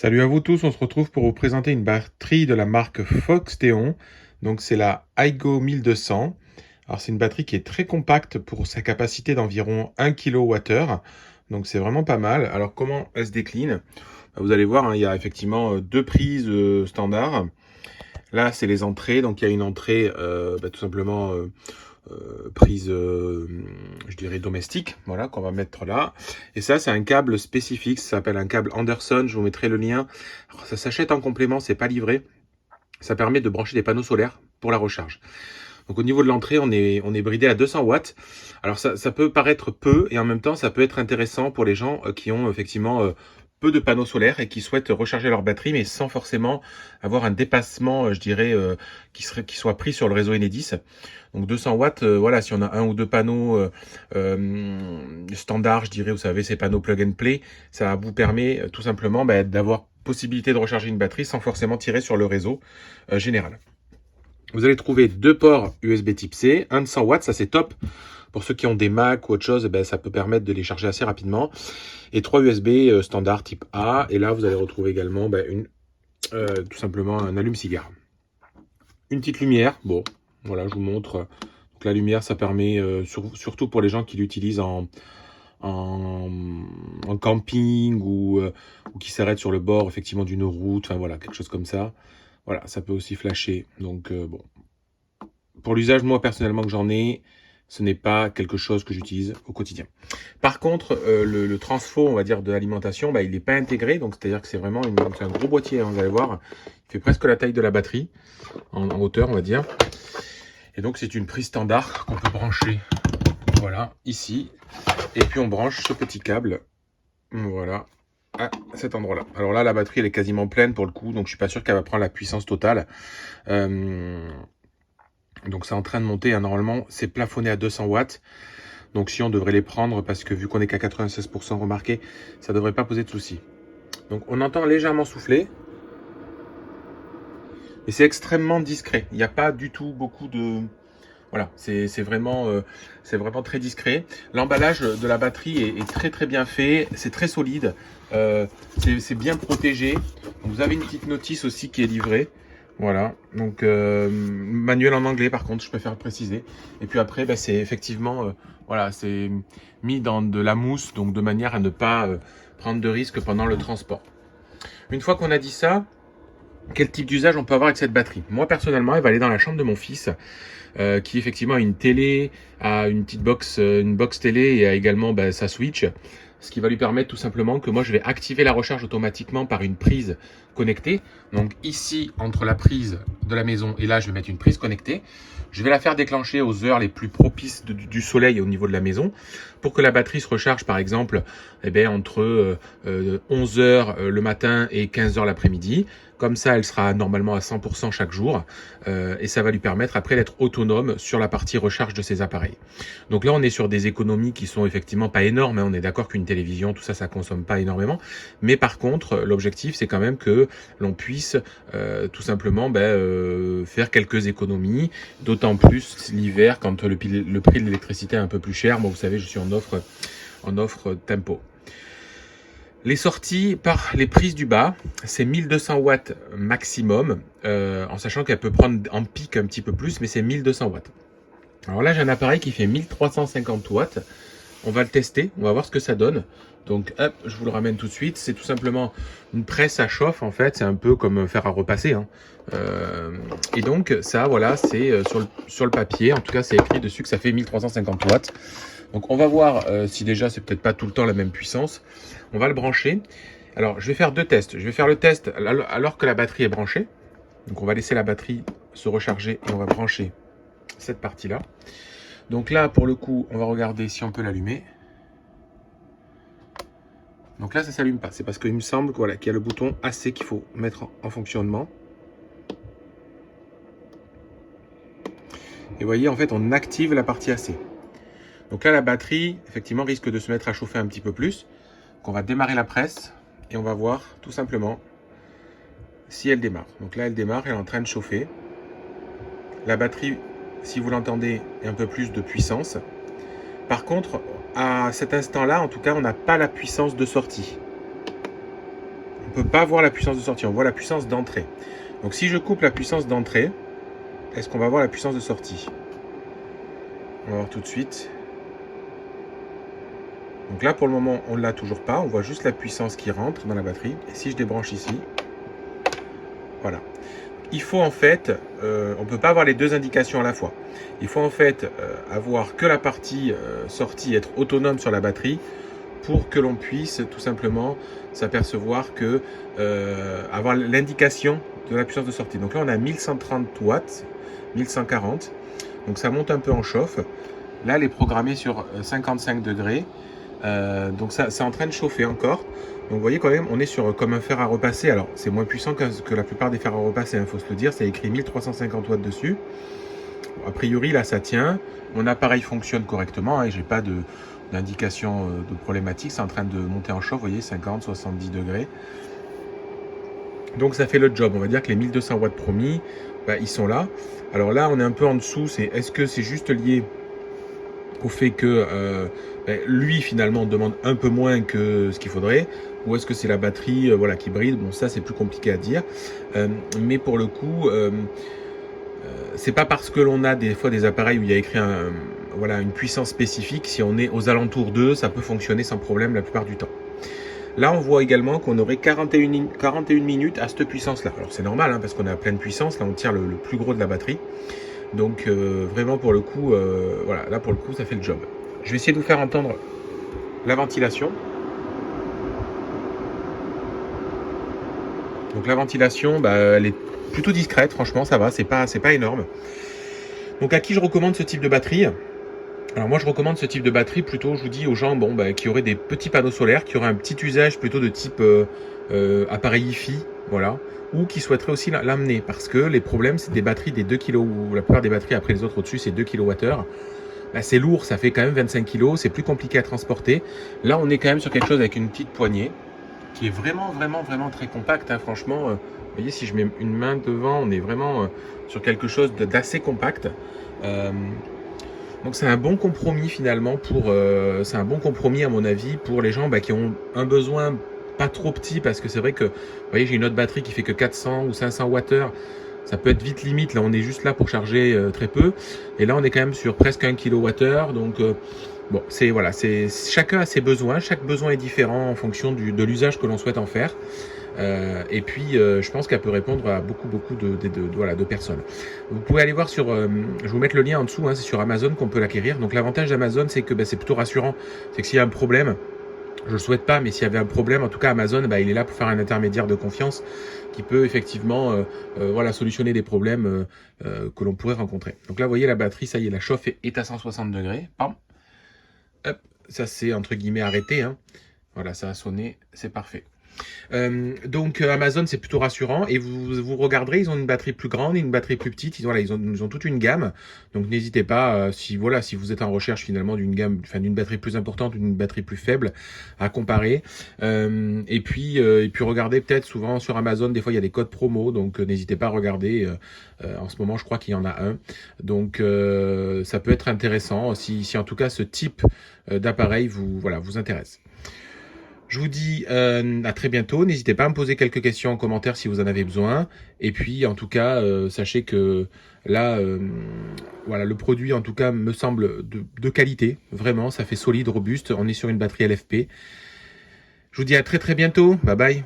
Salut à vous tous, on se retrouve pour vous présenter une batterie de la marque Foxteon. Donc c'est la iGo 1200. Alors c'est une batterie qui est très compacte pour sa capacité d'environ 1 kWh. Donc c'est vraiment pas mal. Alors comment elle se décline? Vous allez voir, hein, il y a effectivement deux prises standards. Là c'est les entrées, donc il y a une entrée tout simplement prise, je dirais domestique, voilà, qu'on va mettre là. Et ça, c'est un câble spécifique, ça s'appelle un câble Anderson, je vous mettrai le lien. Alors, ça s'achète en complément, c'est pas livré. Ça permet de brancher des panneaux solaires pour la recharge. Donc au niveau de l'entrée, on est bridé à 200 watts. Alors ça peut paraître peu et en même temps, ça peut être intéressant pour les gens qui ont effectivement peu de panneaux solaires et qui souhaitent recharger leur batterie, mais sans forcément avoir un dépassement, je dirais, qui soit pris sur le réseau Enedis. Donc 200 watts, voilà, si on a un ou deux panneaux standards, je dirais, vous savez, ces panneaux plug and play, ça vous permet tout simplement d'avoir possibilité de recharger une batterie sans forcément tirer sur le réseau général. Vous allez trouver deux ports USB type C, un de 100 watts, ça c'est top. Pour ceux qui ont des Mac ou autre chose, ça peut permettre de les charger assez rapidement. Et trois USB standard type A. Et là, vous allez retrouver également tout simplement un allume-cigare. Une petite lumière. Bon, voilà, je vous montre. Donc, la lumière, ça permet, surtout pour les gens qui l'utilisent en camping ou qui s'arrêtent sur le bord effectivement d'une route. Enfin voilà, quelque chose comme ça. Voilà, ça peut aussi flasher. Donc bon. Pour l'usage, moi, personnellement, que j'en ai, ce n'est pas quelque chose que j'utilise au quotidien. Par contre, le transfo, on va dire, de l'alimentation, il n'est pas intégré. Donc, c'est-à-dire que c'est vraiment un gros boîtier, hein, vous allez voir. Il fait presque la taille de la batterie, en hauteur, on va dire. Et donc, c'est une prise standard qu'on peut brancher, voilà, ici. Et puis, on branche ce petit câble, voilà, à cet endroit-là. Alors là, la batterie, elle est quasiment pleine pour le coup. Donc, je suis pas sûr qu'elle va prendre la puissance totale. Donc c'est en train de monter, hein. Normalement c'est plafonné à 200 watts. Donc si on devrait les prendre, parce que vu qu'on est qu'à 96%, remarqué, ça ne devrait pas poser de soucis. Donc on entend légèrement souffler. Et c'est extrêmement discret. Il n'y a pas du tout beaucoup de... Voilà, c'est vraiment très discret. L'emballage de la batterie est très très bien fait. C'est très solide. C'est bien protégé. Vous avez une petite notice aussi qui est livrée. Voilà, donc manuel en anglais par contre, je préfère le préciser. Et puis après, c'est effectivement, voilà, c'est mis dans de la mousse, donc de manière à ne pas prendre de risques pendant le transport. Une fois qu'on a dit ça, quel type d'usage on peut avoir avec cette batterie? Moi personnellement, elle va aller dans la chambre de mon fils, qui effectivement a une télé, a une petite box, une box télé et a également sa Switch. Ce qui va lui permettre tout simplement que moi je vais activer la recharge automatiquement par une prise connectée. Donc ici, entre la prise de la maison et là, je vais mettre une prise connectée. Je vais la faire déclencher aux heures les plus propices du soleil au niveau de la maison pour que la batterie se recharge par exemple entre 11 heures le matin et 15 heures l'après-midi. Comme ça, elle sera normalement à 100% chaque jour et ça va lui permettre après d'être autonome sur la partie recharge de ses appareils. Donc là, on est sur des économies qui sont effectivement pas énormes, hein. On est d'accord qu'une télévision, tout ça, ça consomme pas énormément. Mais par contre, l'objectif, c'est quand même que l'on puisse tout simplement faire quelques économies, d'autant plus l'hiver quand le prix de l'électricité est un peu plus cher. Moi, vous savez, je suis en offre tempo. Les sorties par les prises du bas, c'est 1200 watts maximum, en sachant qu'elle peut prendre en pic un petit peu plus, mais c'est 1200 watts. Alors là, j'ai un appareil qui fait 1350 watts. On va le tester, on va voir ce que ça donne. Donc hop, je vous le ramène tout de suite. C'est tout simplement une presse à chauffe en fait. C'est un peu comme faire à repasser, hein. Et donc ça, voilà, c'est sur le papier. En tout cas, c'est écrit dessus que ça fait 1350 watts. Donc on va voir si déjà c'est peut-être pas tout le temps la même puissance. On va le brancher. Alors je vais faire deux tests. Je vais faire le test alors que la batterie est branchée. Donc on va laisser la batterie se recharger et on va brancher cette partie-là. Donc là, pour le coup, on va regarder si on peut l'allumer. Donc là, ça ne s'allume pas. C'est parce qu'il me semble qu'il y a le bouton AC qu'il faut mettre en fonctionnement. Et vous voyez, en fait, on active la partie AC. Donc là, la batterie, effectivement, risque de se mettre à chauffer un petit peu plus. Donc on va démarrer la presse et on va voir tout simplement si elle démarre. Donc là, elle démarre, elle est en train de chauffer. La batterie, si vous l'entendez, est un peu plus de puissance. Par contre, à cet instant-là, en tout cas, on n'a pas la puissance de sortie. peut pas voir la puissance de sortie, on voit la puissance d'entrée. Donc si je coupe la puissance d'entrée, est-ce qu'on va voir la puissance de sortie? On va voir tout de suite. Donc là, pour le moment, on ne l'a toujours pas. On voit juste la puissance qui rentre dans la batterie. Et si je débranche ici, voilà. Il faut en fait, on ne peut pas avoir les deux indications à la fois. Il faut en fait avoir que la partie sortie, être autonome sur la batterie pour que l'on puisse tout simplement s'apercevoir que avoir l'indication de la puissance de sortie. Donc là, on a 1130 watts, 1140. Donc ça monte un peu en chauffe. Là, elle est programmée sur 55 degrés. Donc ça, c'est en train de chauffer encore. Donc vous voyez quand même, on est sur comme un fer à repasser. Alors c'est moins puissant que la plupart des fers à repasser, il faut se le dire. C'est écrit 1350 watts dessus. Bon, a priori là ça tient. Mon appareil fonctionne correctement et j'ai pas d'indication de problématique. C'est en train de monter en chauffe, vous voyez, 50, 70 degrés. Donc ça fait le job. On va dire que les 1200 watts promis, bah, ils sont là. Alors là on est un peu en dessous. Est-ce que c'est juste lié au fait que lui finalement demande un peu moins que ce qu'il faudrait, ou est-ce que c'est la batterie voilà, qui bride? Bon, ça c'est plus compliqué à dire, mais pour le coup c'est pas parce que l'on a des fois des appareils où il y a écrit voilà, une puissance spécifique, si on est aux alentours d'eux, ça peut fonctionner sans problème la plupart du temps. Là on voit également qu'on aurait 41 minutes à cette puissance là. Alors c'est normal hein, parce qu'on est à pleine puissance, là on tire le plus gros de la batterie. Donc vraiment pour le coup, voilà, là pour le coup ça fait le job. Je vais essayer de vous faire entendre la ventilation. Donc la ventilation, bah, elle est plutôt discrète, franchement ça va, c'est pas énorme. Donc à qui je recommande ce type de batterie? Alors moi je recommande ce type de batterie plutôt, je vous dis aux gens bon, bah, qui auraient des petits panneaux solaires, qui auraient un petit usage plutôt de type appareil Hi-Fi, voilà, ou qui souhaiteraient aussi l'amener, parce que les problèmes c'est des batteries des 2 kg, ou la plupart des batteries après les autres au-dessus c'est 2 kWh. Bah, c'est lourd, ça fait quand même 25 kg, c'est plus compliqué à transporter. Là on est quand même sur quelque chose avec une petite poignée, qui est vraiment très compact, hein, franchement. Vous voyez, si je mets une main devant, on est vraiment sur quelque chose d'assez compact. Donc c'est un bon compromis finalement c'est un bon compromis à mon avis pour les gens qui ont un besoin pas trop petit, parce que c'est vrai que, vous voyez, j'ai une autre batterie qui fait que 400 ou 500 Wh. Ça peut être vite limite, là on est juste là pour charger très peu. Et là on est quand même sur presque 1 kWh, donc bon, voilà, chacun a ses besoins, chaque besoin est différent en fonction de l'usage que l'on souhaite en faire. Et puis je pense qu'elle peut répondre à beaucoup voilà, de personnes. Vous pouvez aller voir sur, je vais vous mettre le lien en dessous, hein, c'est sur Amazon qu'on peut l'acquérir. Donc l'avantage d'Amazon c'est que c'est plutôt rassurant, c'est que s'il y a un problème, je le souhaite pas, mais s'il y avait un problème, en tout cas Amazon, il est là pour faire un intermédiaire de confiance qui peut effectivement voilà, solutionner des problèmes que l'on pourrait rencontrer. Donc là vous voyez la batterie, ça y est, la chauffe est à 160 degrés. Pam. Hop, ça c'est entre guillemets arrêté, hein. Voilà, ça a sonné, c'est parfait. Donc Amazon c'est plutôt rassurant, et vous regarderez, ils ont une batterie plus grande et une batterie plus petite, ils ont toute une gamme, donc n'hésitez pas si vous êtes en recherche finalement d'une gamme, d'une batterie plus importante ou d'une batterie plus faible, à comparer. Et puis regardez peut-être, souvent sur Amazon des fois il y a des codes promo, donc n'hésitez pas à regarder. En ce moment je crois qu'il y en a un, donc ça peut être intéressant si en tout cas ce type d'appareil vous intéresse. Je vous dis à très bientôt. N'hésitez pas à me poser quelques questions en commentaire si vous en avez besoin. Et puis, en tout cas, sachez que là, voilà, le produit, en tout cas, me semble de qualité. Vraiment, ça fait solide, robuste. On est sur une batterie LFP. Je vous dis à très bientôt. Bye bye.